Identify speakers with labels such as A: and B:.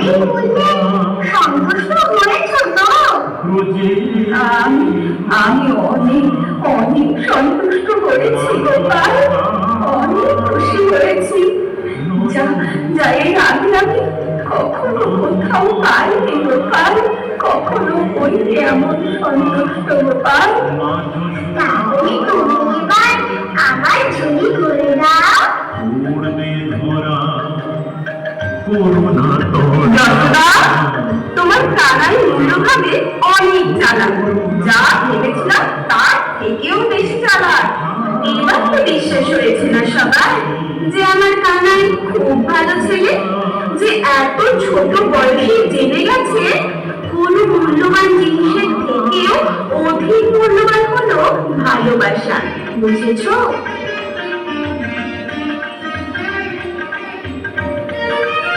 A: বললে সন্তুষ্ট হয়েছ তো? আমি অনেক অনেক সন্তুষ্ট হয়েছি গোপাল, অনেক খুশি হয়েছি। যা এর আগে আমি কখনো কোথাও পাইনি গোপাল, কখনো হইনি এমন সন্তুষ্ট গোপাল। তাহলে তুমি এবার আমার ঝুলি করে দাও। তোমার কানাই মূল্যভাবে অনেক চালাক, যা ভেবেছিলাম তার থেকেও বেশি চালাক। এবার তো বিশ্বাস হয়েছে না সবাই যে আমার কানাই খুব ভালো ছেলে, যে এত ছোট বয়সে জেনে গেছে কোন মূল্যবান জিনিসের থেকেও অধিক মূল্যবান হলো ভালোবাসা। বুঝেছো?